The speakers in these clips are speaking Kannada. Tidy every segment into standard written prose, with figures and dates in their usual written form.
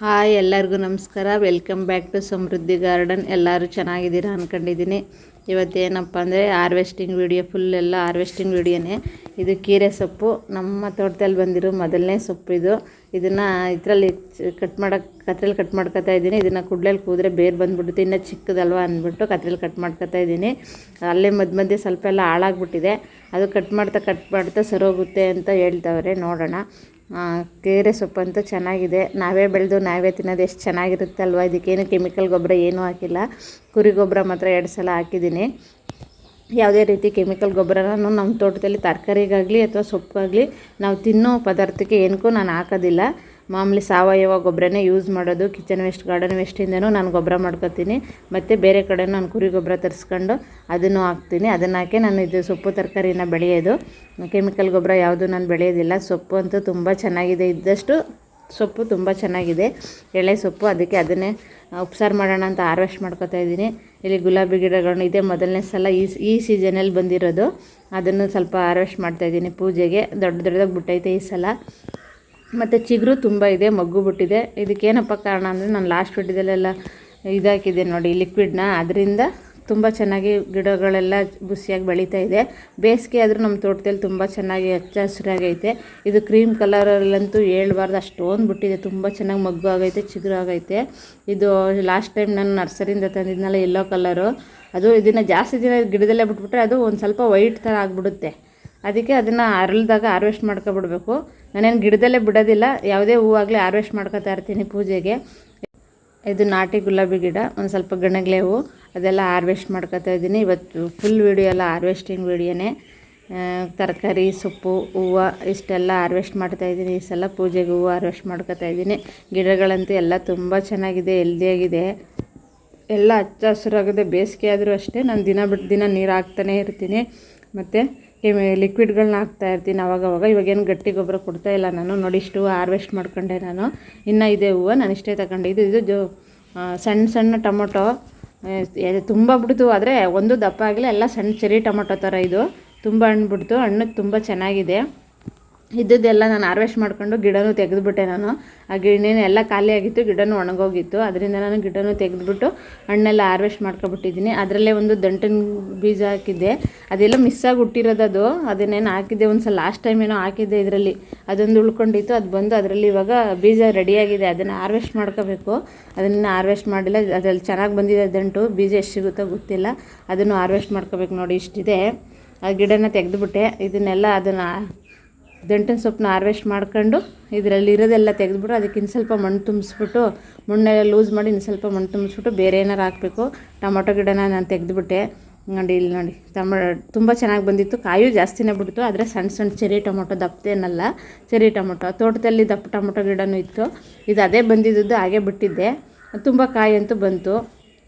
ಹಾಯ್ ಎಲ್ಲರಿಗೂ ನಮಸ್ಕಾರ. Welcome back to Samruddhi garden. ಎಲ್ಲರೂ ಚೆನ್ನಾಗಿದ್ದೀರಾ ಅಂದ್ಕೊಂಡಿದ್ದೀನಿ. ಇವತ್ತೇನಪ್ಪ ಅಂದರೆ ಹಾರ್ವೆಸ್ಟಿಂಗ್ ವಿಡಿಯೋ, ಫುಲ್ ಎಲ್ಲ ಹಾರ್ವೆಸ್ಟಿಂಗ್ ವಿಡಿಯೋನೇ. ಇದು ಕೀರೆ ಸೊಪ್ಪು, ನಮ್ಮ ತೋಟದಲ್ಲಿ ಬಂದಿರೋ ಮೊದಲನೇ ಸೊಪ್ಪು ಇದು. ಇದನ್ನು ಇದರಲ್ಲಿ ಕತ್ರಿಯಲ್ಲಿ ಕಟ್ ಮಾಡ್ಕೊತಾ ಇದ್ದೀನಿ. ಇದನ್ನು ಕುಡ್ಲಲ್ಲಿ ಕೂದರೆ ಬೇರೆ ಬಂದುಬಿಡುತ್ತೆ, ಇನ್ನೂ ಚಿಕ್ಕದಲ್ವ ಅಂದ್ಬಿಟ್ಟು ಕತ್ರಿಯಲ್ಲಿ ಕಟ್ ಮಾಡ್ಕೊತಾ ಇದ್ದೀನಿ. ಅಲ್ಲೇ ಮಧ್ಯೆ ಸ್ವಲ್ಪ ಎಲ್ಲ ಹಾಳಾಗ್ಬಿಟ್ಟಿದೆ. ಅದು ಕಟ್ ಮಾಡ್ತಾ ಸರೋಗುತ್ತೆ ಅಂತ ಹೇಳ್ತವ್ರೆ, ನೋಡೋಣ. ಕೀರೆ ಸೊಪ್ಪು ಅಂತೂ ಚೆನ್ನಾಗಿದೆ. ನಾವೇ ಬೆಳೆದು ನಾವೇ ತಿನ್ನೋದು ಎಷ್ಟು ಚೆನ್ನಾಗಿರುತ್ತೆ ಅಲ್ವ. ಇದಕ್ಕೇನು ಕೆಮಿಕಲ್ ಗೊಬ್ಬರ ಏನೂ ಹಾಕಿಲ್ಲ. ಕುರಿ ಗೊಬ್ಬರ ಮಾತ್ರ 2 ಸಲ ಹಾಕಿದ್ದೀನಿ. ಯಾವುದೇ ರೀತಿ ಕೆಮಿಕಲ್ ಗೊಬ್ಬರನೂ ನಮ್ಮ ತೋಟದಲ್ಲಿ ತರಕಾರಿಗಾಗಲಿ ಅಥವಾ ಸೊಪ್ಪಾಗಲಿ ನಾವು ತಿನ್ನೋ ಪದಾರ್ಥಕ್ಕೆ ಏನಕ್ಕೂ ನಾನು ಹಾಕೋದಿಲ್ಲ. ಮಾಮೂಲಿ ಸಾವಯವ ಗೊಬ್ಬರನೇ ಯೂಸ್ ಮಾಡೋದು. ಕಿಚನ್ ವೇಸ್ಟ್, ಗಾರ್ಡನ್ ವೇಸ್ಟಿಂದನೂ ನಾನು ಗೊಬ್ಬರ ಮಾಡ್ಕೊತೀನಿ. ಮತ್ತು ಬೇರೆ ಕಡೆ ನಾನು ಕುರಿ ಗೊಬ್ಬರ ತರಿಸ್ಕೊಂಡು ಅದನ್ನು ಹಾಕ್ತೀನಿ. ಅದನ್ನು ಹಾಕಿ ನಾನು ಇದು ಸೊಪ್ಪು ತರಕಾರಿನ ಬೆಳೆಯೋದು. ಕೆಮಿಕಲ್ ಗೊಬ್ಬರ ಯಾವುದು ನಾನು ಬೆಳೆಯೋದಿಲ್ಲ. ಸೊಪ್ಪು ಅಂತೂ ತುಂಬ ಚೆನ್ನಾಗಿದೆ. ಇದ್ದಷ್ಟು ಸೊಪ್ಪು ತುಂಬ ಚೆನ್ನಾಗಿದೆ, ಎಳೆ ಸೊಪ್ಪು. ಅದಕ್ಕೆ ಅದನ್ನೇ ಉಪ್ಸಾರು ಮಾಡೋಣ ಅಂತ ಹಾರ್ವೆಸ್ಟ್ ಮಾಡ್ಕೊತಾ ಇದ್ದೀನಿ. ಇಲ್ಲಿ ಗುಲಾಬಿ ಗಿಡಗಳನ್ನು ಇದೆ, ಮೊದಲನೇ ಸಲ ಈ ಸೀಸನಲ್ಲಿ ಬಂದಿರೋದು. ಅದನ್ನು ಸ್ವಲ್ಪ ಹಾರ್ವೆಸ್ಟ್ ಮಾಡ್ತಾಯಿದ್ದೀನಿ ಪೂಜೆಗೆ. ದೊಡ್ಡದಾಗಿ ಬಿಟ್ಟೈತೆ ಈ ಸಲ. ಮತ್ತು ಚಿಗುರು ತುಂಬ ಇದೆ, ಮಗ್ಗು ಬಿಟ್ಟಿದೆ. ಇದಕ್ಕೇನಪ್ಪ ಕಾರಣ ಅಂದರೆ ನಾನು ಲಾಸ್ಟ್ ವಿಡಿಯೋದಲ್ಲೆಲ್ಲ ಇದಾಕಿದ್ದೆ ನೋಡಿ, ಲಿಕ್ವಿಡ್ನ. ಅದರಿಂದ ತುಂಬ ಚೆನ್ನಾಗಿ ಗಿಡಗಳೆಲ್ಲ ಬುಸಿಯಾಗಿ ಬೆಳೀತಾ ಇದೆ. ಬೇಸಿಗೆ ಆದರೂ ನಮ್ಮ ತೋಟದಲ್ಲಿ ತುಂಬ ಚೆನ್ನಾಗಿ ಹಚ್ಚ ಹಸಿರಾಗೈತೆ. ಇದು ಕ್ರೀಮ್ ಕಲರಲ್ಲಂತೂ ಹೇಳ್ಬಾರ್ದು, ಅಷ್ಟೊಂದು ಬಿಟ್ಟಿದೆ. ತುಂಬ ಚೆನ್ನಾಗಿ ಮಗ್ಗು ಆಗೈತೆ, ಚಿಗುರು ಆಗೈತೆ. ಇದು ಲಾಸ್ಟ್ ಟೈಮ್ ನಾನು ನರ್ಸರಿಯಿಂದ ತಂದಿದ್ನಲ್ಲ, ಯೆಲ್ಲೋ ಕಲರು. ಅದು ಇದನ್ನು ಜಾಸ್ತಿ ದಿನ ಗಿಡದಲ್ಲೇ ಬಿಟ್ಬಿಟ್ರೆ ಅದು ಒಂದು ಸ್ವಲ್ಪ ವೈಟ್ ಥರ ಆಗಿಬಿಡುತ್ತೆ. ಅದಕ್ಕೆ ಅದನ್ನು ಅರಳಿದಾಗ ಹಾರ್ವೆಸ್ಟ್ ಮಾಡ್ಕೊಬಿಡ್ಬೇಕು. ನಾನೇನು ಗಿಡದಲ್ಲೇ ಬಿಡೋದಿಲ್ಲ, ಯಾವುದೇ ಹೂವಾಗಲಿ ಹಾರ್ವೆಸ್ಟ್ ಮಾಡ್ಕೊತಾ ಇರ್ತೀನಿ ಪೂಜೆಗೆ. ಇದು ನಾಟಿ ಗುಲಾಬಿ ಗಿಡ, ಒಂದು ಸ್ವಲ್ಪ ಗಣಗ್ಲೆ ಹೂವು, ಅದೆಲ್ಲ ಹಾರ್ವೆಸ್ಟ್ ಮಾಡ್ಕೊತಾ ಇದ್ದೀನಿ. ಇವತ್ತು ಫುಲ್ ವೀಡಿಯೋ ಎಲ್ಲ ಹಾರ್ವೆಸ್ಟಿಂಗ್ ವೀಡಿಯೋನೇ. ತರಕಾರಿ, ಸೊಪ್ಪು, ಹೂವು ಇಷ್ಟೆಲ್ಲ ಹಾರ್ವೆಸ್ಟ್ ಮಾಡ್ತಾಯಿದ್ದೀನಿ. ಈ ಸಲ ಪೂಜೆಗೆ ಹೂವು ಹಾರ್ವೆಸ್ಟ್ ಮಾಡ್ಕೊತಾ ಇದ್ದೀನಿ. ಗಿಡಗಳಂತೂ ಎಲ್ಲ ತುಂಬ ಚೆನ್ನಾಗಿದೆ, ಹೆಲ್ದಿಯಾಗಿದೆ, ಎಲ್ಲ ಹಚ್ಚ ಹಸಿರಾಗಿದೆ. ಬೇಸಿಗೆ ಆದರೂ ಅಷ್ಟೇ ನಾನು ದಿನ ಬಿಟ್ಟು ದಿನ ನೀರು ಹಾಕ್ತಾನೇ ಇರ್ತೀನಿ. ಮತ್ತು ಲಿಕ್ವಿಡ್ಗಳನ್ನ ಹಾಕ್ತಾಯಿರ್ತೀನಿ ಅವಾಗವಾಗ. ಇವಾಗೇನು ಗಟ್ಟಿ ಗೊಬ್ಬರ ಕೊಡ್ತಾಯಿಲ್ಲ ನಾನು. ನೋಡಿ, ಇಷ್ಟು ಹಾರ್ವೆಸ್ಟ್ ಮಾಡ್ಕೊಂಡೆ ನಾನು. ಇನ್ನೂ ಇದೆ ಹೂವು, ನಾನು ಇಷ್ಟೇ ತಗೊಂಡಿದ್ದು. ಇದು ಸಣ್ಣ ಸಣ್ಣ ಟೊಮೊಟೊ ತುಂಬ ಬಿಡ್ತು, ಆದರೆ ಒಂದು ದಪ್ಪ ಆಗಲಿ. ಎಲ್ಲ ಸಣ್ಣ ಚೆರಿ ಟೊಮೊಟೊ ಥರ ಇದು. ತುಂಬ ಹಣ್ಣು ಬಿಡ್ತು, ಹಣ್ಣು ತುಂಬ ಚೆನ್ನಾಗಿದೆ. ಇದ್ದದ್ದೆಲ್ಲ ನಾನು ಹಾರ್ವೆಸ್ಟ್ ಮಾಡ್ಕೊಂಡು ಗಿಡನೂ ತೆಗೆದುಬಿಟ್ಟೆ ನಾನು. ಆ ಗಿಡನೇನು ಎಲ್ಲ ಖಾಲಿಯಾಗಿತ್ತು, ಗಿಡನೂ ಒಣಗೋಗಿತ್ತು. ಅದರಿಂದ ನಾನು ಗಿಡನೂ ತೆಗೆದುಬಿಟ್ಟು ಹಣ್ಣೆಲ್ಲ ಹಾರ್ವೆಸ್ಟ್ ಮಾಡ್ಕೊಬಿಟ್ಟಿದ್ದೀನಿ. ಅದರಲ್ಲೇ ಒಂದು ದಂಟಿನ ಬೀಜ ಹಾಕಿದ್ದೆ, ಅದೆಲ್ಲ ಮಿಸ್ಸಾಗಿ ಹುಟ್ಟಿರೋದು. ಅದನ್ನೇನು ಹಾಕಿದ್ದೆ ಒಂದು ಸಲ, ಲಾಸ್ಟ್ ಟೈಮ್ ಏನೋ ಹಾಕಿದ್ದೆ ಇದರಲ್ಲಿ. ಅದೊಂದು ಉಳ್ಕೊಂಡಿತ್ತು, ಅದು ಬಂದು ಅದರಲ್ಲಿ ಇವಾಗ ಬೀಜ ರೆಡಿಯಾಗಿದೆ. ಅದನ್ನು ಹಾರ್ವೆಸ್ಟ್ ಮಾಡ್ಕೋಬೇಕು. ಅದನ್ನು ಹಾರ್ವೆಸ್ಟ್ ಮಾಡಿಲ್ಲ. ಅದರಲ್ಲಿ ಚೆನ್ನಾಗಿ ಬಂದಿದೆ ದಂಟು. ಬೀಜ ಎಷ್ಟು ಸಿಗುತ್ತೋ ಗೊತ್ತಿಲ್ಲ, ಅದನ್ನು ಹಾರ್ವೆಸ್ಟ್ ಮಾಡ್ಕೋಬೇಕು. ನೋಡಿ, ಇಷ್ಟಿದೆ. ಆ ಗಿಡನ ತೆಗೆದುಬಿಟ್ಟೆ. ಇದನ್ನೆಲ್ಲ ಅದನ್ನು ದಂಟಿನ ಸೊಪ್ಪನ್ನ ಹಾರ್ವೆಸ್ಟ್ ಮಾಡ್ಕೊಂಡು ಇದರಲ್ಲಿ ಇರೋದೆಲ್ಲ ತೆಗೆದುಬಿಟ್ಟು ಅದಕ್ಕೆ ಇನ್ನು ಸ್ವಲ್ಪ ಮಣ್ಣು ತುಂಬಿಸ್ಬಿಟ್ಟು, ಮಣ್ಣೆಲ್ಲ ಲೂಸ್ ಮಾಡಿ ಇನ್ನು ಸ್ವಲ್ಪ ಮಣ್ಣು ತುಂಬಿಸ್ಬಿಟ್ಟು ಬೇರೆ ಏನಾರು ಹಾಕಬೇಕು. ಟೊಮೊಟೊ ಗಿಡನ ನಾನು ತೆಗೆದುಬಿಟ್ಟೆ. ನೋಡಿ, ಇಲ್ಲಿ ನೋಡಿ, ತುಂಬ ಚೆನ್ನಾಗಿ ಬಂದಿತ್ತು. ಕಾಯು ಜಾಸ್ತಿನೇ ಬಿಡ್ತು, ಆದರೆ ಸಣ್ಣ ಸಣ್ಣ ಚೆರಿ ಟೊಮೊಟೊ, ದಪ್ಪದೇನಲ್ಲ, ಚೆರಿ ಟೊಮೊಟೊ. ತೋಟದಲ್ಲಿ ದಪ್ಪ ಟೊಮೊಟೊ ಗಿಡನೂ ಇತ್ತು. ಇದು ಅದೇ ಬಂದಿದ್ದು, ಹಾಗೆ ಬಿಟ್ಟಿದ್ದೆ. ತುಂಬ ಕಾಯಂತೂ ಬಂತು.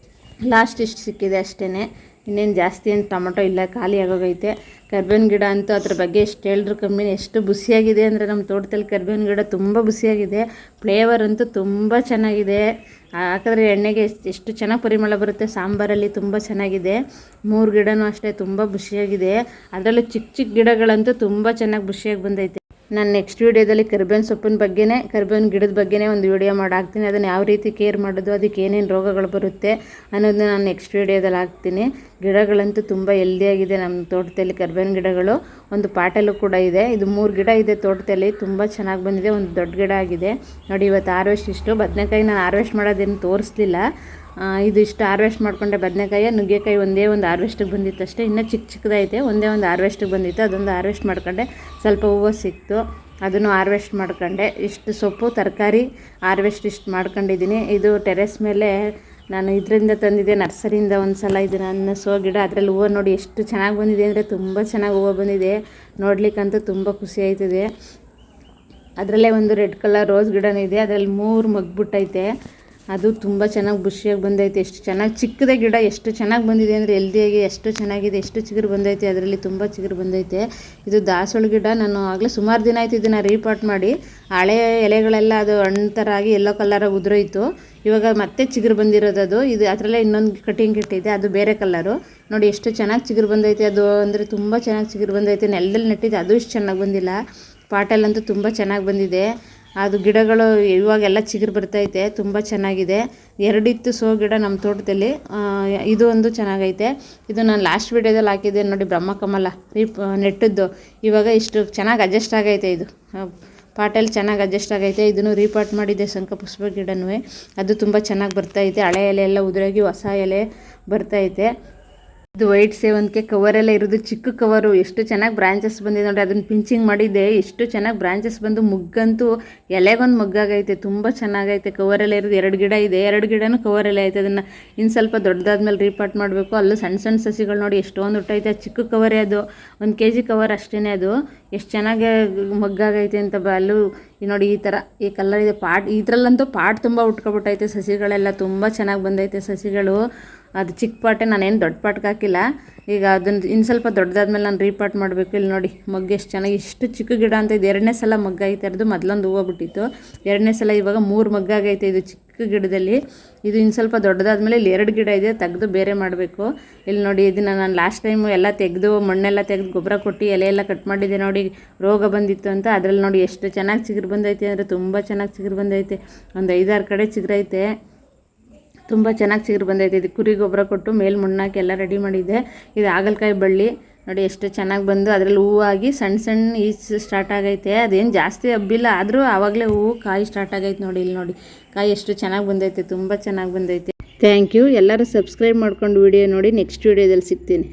ಲಾಸ್ಟ್ ಇಷ್ಟು ಸಿಕ್ಕಿದೆ ಅಷ್ಟೇ, ಇನ್ನೇನು ಜಾಸ್ತಿ ಏನು ಟೊಮೊಟೊ ಇಲ್ಲ, ಖಾಲಿ ಆಗೋಗೈತೆ. ಕರ್ಬೇವಿನ ಗಿಡ ಅಂತೂ ಅದ್ರ ಬಗ್ಗೆ ಎಷ್ಟು ಹೇಳಿದ್ರು ಕಮ್ಮಿನೇ. ಎಷ್ಟು ಬುಸಿಯಾಗಿದೆ ಅಂದರೆ ನಮ್ಮ ತೋಟದಲ್ಲಿ ಕರ್ಬೇವಿನ ಗಿಡ ತುಂಬ ಬುಸಿಯಾಗಿದೆ. ಫ್ಲೇವರ್ ಅಂತೂ ತುಂಬ ಚೆನ್ನಾಗಿದೆ. ಹಾಕಿದ್ರೆ ಎಣ್ಣೆಗೆ ಎಷ್ಟು ಚೆನ್ನಾಗಿ ಪರಿಮಳ ಬರುತ್ತೆ. ಸಾಂಬಾರಲ್ಲಿ ತುಂಬ ಚೆನ್ನಾಗಿದೆ. 3 ಗಿಡನೂ ಅಷ್ಟೇ ತುಂಬ ಬುಷಿಯಾಗಿದೆ. ಅದರಲ್ಲೂ ಚಿಕ್ಕ ಚಿಕ್ಕ ಗಿಡಗಳಂತೂ ತುಂಬ ಚೆನ್ನಾಗಿ ಬುಷಿಯಾಗಿ ಬಂದೈತೆ. ನಾನು ನೆಕ್ಸ್ಟ್ ವೀಡಿಯೋದಲ್ಲಿ ಕರ್ಬೇವಿನ ಸೊಪ್ಪಿನ ಬಗ್ಗೆನೇ, ಕರ್ಬೇವಿನ ಗಿಡದ ಬಗ್ಗೆನೇ ಒಂದು ವೀಡಿಯೋ ಮಾಡಿ ಹಾಕ್ತೀನಿ. ಅದನ್ನು ಯಾವ ರೀತಿ ಕೇರ್ ಮಾಡೋದು, ಅದಕ್ಕೆ ಏನೇನು ರೋಗಗಳು ಬರುತ್ತೆ ಅನ್ನೋದನ್ನ ನಾನು ನೆಕ್ಸ್ಟ್ ವೀಡಿಯೋದಲ್ಲಿ ಹಾಕ್ತೀನಿ. ಗಿಡಗಳಂತೂ ತುಂಬ ಹೆಲ್ದಿಯಾಗಿದೆ ನಮ್ಮ ತೋಟದಲ್ಲಿ. ಕರ್ಬೇವಿನ ಗಿಡಗಳು ಒಂದು ಪಾಟಲ್ಲೂ ಕೂಡ ಇದೆ. ಇದು 3 ಗಿಡ ಇದೆ ತೋಟದಲ್ಲಿ, ತುಂಬ ಚೆನ್ನಾಗಿ ಬಂದಿದೆ. ಒಂದು ದೊಡ್ಡ ಗಿಡ ಆಗಿದೆ ನೋಡಿ. ಇವತ್ತು ಹಾರ್ವೆಸ್ಟ್ ಇಷ್ಟು. ಬದನೆಕಾಯಿ ನಾನು ಹಾರ್ವೆಸ್ಟ್ ಮಾಡೋದೇನು ತೋರಿಸ್ಲಿಲ್ಲ. ಇದು ಇಷ್ಟು ಹಾರ್ವೆಸ್ಟ್ ಮಾಡಿಕೊಂಡೆ. ಬದನೆಕಾಯಿ, ನುಗ್ಗೆಕಾಯಿ ಒಂದೇ ಒಂದು ಹಾರ್ವೆಸ್ಟಿಗೆ ಬಂದಿತ್ತು ಅಷ್ಟೇ. ಇನ್ನೂ ಚಿಕ್ಕದೈತೆ, ಒಂದೇ ಒಂದು ಹಾರ್ವೆಸ್ಟಿಗೆ ಬಂದಿತ್ತು. ಅದೊಂದು ಹಾರ್ವೆಸ್ಟ್ ಮಾಡ್ಕೊಂಡೆ. ಸ್ವಲ್ಪ ಹೂವು ಸಿಕ್ತು, ಅದನ್ನು ಹಾರ್ವೆಸ್ಟ್ ಮಾಡ್ಕೊಂಡೆ. ಇಷ್ಟು ಸೊಪ್ಪು ತರಕಾರಿ ಹಾರ್ವೆಸ್ಟ್ ಇಷ್ಟು ಮಾಡ್ಕೊಂಡಿದ್ದೀನಿ. ಇದು ಟೆರೆಸ್ ಮೇಲೆ ನಾನು ಇದರಿಂದ ತಂದಿದ್ದೆ, ನರ್ಸರಿಯಿಂದ ಒಂದು ಸಲ. ಇದು ನನ್ನ ಗಿಡ. ಅದರಲ್ಲಿ ಹೂವು ನೋಡಿ ಎಷ್ಟು ಚೆನ್ನಾಗಿ ಬಂದಿದೆ ಅಂದರೆ ತುಂಬ ಚೆನ್ನಾಗಿ ಹೂವು ಬಂದಿದೆ. ನೋಡ್ಲಿಕ್ಕಂತೂ ತುಂಬ ಖುಷಿ ಆಯ್ತದೆ. ಅದರಲ್ಲೇ ಒಂದು ರೆಡ್ ಕಲರ್ ರೋಸ್ ಗಿಡನೂ ಇದೆ. ಅದರಲ್ಲಿ 3 ಮಗ್ಬಿಟ್ಟೈತೆ. ಅದು ತುಂಬ ಚೆನ್ನಾಗಿ ಬುಷಿಯಾಗಿ ಬಂದೈತೆ. ಎಷ್ಟು ಚೆನ್ನಾಗಿ ಚಿಕ್ಕದೇ ಗಿಡ, ಎಷ್ಟು ಚೆನ್ನಾಗಿ ಬಂದಿದೆ ಅಂದರೆ ಹೆಲ್ದಿಯಾಗಿ ಎಷ್ಟು ಚೆನ್ನಾಗಿದೆ. ಎಷ್ಟು ಚಿಗುರು ಬಂದೈತೆ, ಅದರಲ್ಲಿ ತುಂಬ ಚಿಗುರು ಬಂದೈತೆ. ಇದು ದಾಸವಾಳ ಗಿಡ. ನಾನು ಆಗಲೇ ಸುಮಾರು ದಿನ ಆಯಿತು ಇದನ್ನು ರೀಪಾಟ್ ಮಾಡಿ. ಹಳೆ ಎಲೆಗಳೆಲ್ಲ ಅದು ಹಣ್ಣು ಥರ ಆಗಿ ಯೆಲ್ಲೋ ಕಲರಾಗಿ ಉದುರೋಯ್ತು. ಇವಾಗ ಮತ್ತೆ ಚಿಗುರು ಬಂದಿರೋದು ಅದು. ಇದು ಅದರಲ್ಲೇ ಇನ್ನೊಂದು ಕಟಿಂಗ್ ಇಟ್ಟಿದೆ, ಅದು ಬೇರೆ ಕಲರು. ನೋಡಿ ಎಷ್ಟು ಚೆನ್ನಾಗಿ ಚಿಗುರು ಬಂದೈತೆ. ಅದು ಅಂದರೆ ತುಂಬ ಚೆನ್ನಾಗಿ ಚಿಗುರು ಬಂದೈತೆ. ನೆಲದಲ್ಲಿ ನೆಟ್ಟಿದೆ, ಅದು ಇಷ್ಟು ಚೆನ್ನಾಗಿ ಬಂದಿಲ್ಲ. ಪಾಟಲ್ಲಂತೂ ತುಂಬ ಚೆನ್ನಾಗಿ ಬಂದಿದೆ. ಅದು ಗಿಡಗಳು ಇವಾಗೆಲ್ಲ ಚಿಗುರು ಬರ್ತೈತೆ, ತುಂಬ ಚೆನ್ನಾಗಿದೆ. ಎರಡಿತ್ತು ಸೋ ಗಿಡ ನಮ್ಮ ತೋಟದಲ್ಲಿ. ಇದು ಒಂದು ಚೆನ್ನಾಗೈತೆ. ಇದು ನಾನು ಲಾಸ್ಟ್ ವೀಡಿಯೋದಲ್ಲಿ ಹಾಕಿದ್ದೆ ನೋಡಿ, ಬ್ರಹ್ಮಕಮಲ ನೆಟ್ಟದ್ದು. ಇವಾಗ ಇಷ್ಟು ಚೆನ್ನಾಗಿ ಅಡ್ಜಸ್ಟ್ ಆಗೈತೆ. ಇದು ಪಾಟಲ್ಲಿ ಚೆನ್ನಾಗಿ ಅಡ್ಜಸ್ಟ್ ಆಗೈತೆ. ಇದನ್ನು ರೀಪಾಟ್ ಮಾಡಿದ್ದೆ ಶಂಖಪುಷ್ಪ ಗಿಡನೂ. ಅದು ತುಂಬ ಚೆನ್ನಾಗಿ ಬರ್ತೈತೆ. ಹಳೆ ಎಲೆ ಎಲ್ಲ ಉದುರಾಗಿ ಹೊಸ ಎಲೆ ಬರ್ತೈತೆ. ಇದು ವೈಟ್ ಸೇವಂತಿಗೆ ಕವರೆಲ್ಲ ಇರೋದು, ಚಿಕ್ಕ ಕವರು. ಎಷ್ಟು ಚೆನ್ನಾಗಿ ಬ್ರಾಂಚಸ್ ಬಂದಿದೆ ನೋಡಿ. ಅದನ್ನು ಪಿಂಚಿಂಗ್ ಮಾಡಿದ್ದೆ, ಎಷ್ಟು ಚೆನ್ನಾಗಿ ಬ್ರಾಂಚಸ್ ಬಂದು ಮುಗ್ಗಂತೂ ಎಲೆಗೊಂದು ಮಗ್ಗಾಗೈತೆ. ತುಂಬ ಚೆನ್ನಾಗೈತೆ. ಕವರೆಲ್ಲ ಇರೋದು 2 ಗಿಡ ಇದೆ, 2 ಗಿಡನೂ ಕವರೆಲ್ಲ ಐತೆ. ಅದನ್ನು ಇನ್ನು ಸ್ವಲ್ಪ ದೊಡ್ಡದಾದ್ಮೇಲೆ ರೀಪಾಟ್ ಮಾಡಬೇಕು. ಅಲ್ಲೂ ಸಣ್ಣ ಸಣ್ಣ ಸಸಿಗಳು ನೋಡಿ ಎಷ್ಟೊಂದು ಹುಟ್ಟೈತೆ. ಚಿಕ್ಕ ಕವರೇ ಅದು, 1 kg ಕವರ್ ಅಷ್ಟೇ. ಅದು ಎಷ್ಟು ಚೆನ್ನಾಗಿ ಮಗ್ಗಾಗೈತೆ ಅಂತ. ಅಲ್ಲೂ ನೋಡಿ ಈ ಥರ ಈ ಕಲರ್ ಇದೆ. ಇದರಲ್ಲಂತೂ ಪಾಟ್ ತುಂಬ ಉಟ್ಕೊಬಿಟ್ಟೈತೆ. ಸಸಿಗಳೆಲ್ಲ ತುಂಬ ಚೆನ್ನಾಗಿ ಬಂದೈತೆ ಸಸಿಗಳು. ಅದು ಚಿಕ್ಕ ಪಾಟೆ, ನಾನೇನು ದೊಡ್ಡ ಪಾಟ್ಗೆ ಹಾಕಿಲ್ಲ. ಈಗ ಅದನ್ನು ಇನ್ನು ಸ್ವಲ್ಪ ದೊಡ್ಡದಾದ್ಮೇಲೆ ನಾನು ರೀಪಾಟ್ ಮಾಡಬೇಕು. ಇಲ್ಲಿ ನೋಡಿ ಮಗ್ಗು ಎಷ್ಟು ಚೆನ್ನಾಗಿ, ಇಷ್ಟು ಚಿಕ್ಕ ಗಿಡ ಅಂತ. ಇದು 2ನೇ ಸಲ ಮಗ್ಗೈತೆ. ಇರೋದು ಮೊದಲೊಂದು ಹೂವು ಬಿಟ್ಟಿತ್ತು, 2ನೇ ಸಲ ಇವಾಗ 3 ಮಗ್ಗಾಗೈತೆ ಇದು ಚಿಕ್ಕ ಗಿಡದಲ್ಲಿ. ಇದು ಇನ್ನು ಸ್ವಲ್ಪ ದೊಡ್ಡದಾದ್ಮೇಲೆ ಇಲ್ಲಿ 2 ಗಿಡ ಇದೆ, ತೆಗೆದು ಬೇರೆ ಮಾಡಬೇಕು. ಇಲ್ಲಿ ನೋಡಿ, ಇದನ್ನು ನಾನು ಲಾಸ್ಟ್ ಟೈಮು ಎಲ್ಲ ತೆಗೆದು ಮಣ್ಣೆಲ್ಲ ತೆಗೆದು ಗೊಬ್ಬರ ಕೊಟ್ಟು ಎಲೆ ಎಲ್ಲ ಕಟ್ ಮಾಡಿದ್ದೆ ನೋಡಿ, ರೋಗ ಬಂದಿತ್ತು ಅಂತ. ಅದರಲ್ಲಿ ನೋಡಿ ಎಷ್ಟು ಚೆನ್ನಾಗಿ ಚಿಗುರು ಬಂದೈತೆ ಅಂದರೆ ತುಂಬ ಚೆನ್ನಾಗಿ ಚಿಗುರು ಬಂದೈತೆ. ಒಂದು 5-6 ಕಡೆ ಚಿಗುರೈತೆ, ತುಂಬ ಚೆನ್ನಾಗಿ ಚಿಗುರು ಬಂದೈತೆ. ಇದು ಕುರಿ ಗೊಬ್ಬರ ಕೊಟ್ಟು ಮೇಲೆ ಮಣ್ಣಾಕಿ ಎಲ್ಲ ರೆಡಿ ಮಾಡಿದ್ದೆ. ಇದು ಹಾಗಲಕಾಯಿ ಬಳ್ಳಿ ನೋಡಿ ಎಷ್ಟು ಚೆನ್ನಾಗಿ ಬಂದು ಅದರಲ್ಲಿ ಹೂವಾಗಿ ಸಣ್ಣ ಸಣ್ಣ ಈಚ್ ಸ್ಟಾರ್ಟ್ ಆಗೈತೆ. ಅದೇನು ಜಾಸ್ತಿ ಹಬ್ಬಿಲ್ಲ, ಆದರೂ ಆವಾಗಲೇ ಹೂವು ಕಾಯಿ ಸ್ಟಾರ್ಟ್ ಆಗೈತೆ ನೋಡಿ. ಇಲ್ಲಿ ನೋಡಿ ಕಾಯಿ ಎಷ್ಟು ಚೆನ್ನಾಗಿ ಬಂದೈತೆ, ತುಂಬ ಚೆನ್ನಾಗಿ ಬಂದೈತೆ. Thank you. ಎಲ್ಲರೂ ಸಬ್ಸ್ಕ್ರೈಬ್ ಮಾಡ್ಕೊಂಡು ವಿಡಿಯೋ ನೋಡಿ. ನೆಕ್ಸ್ಟ್ ವಿಡಿಯೋದಲ್ಲಿ ಸಿಗ್ತೀನಿ.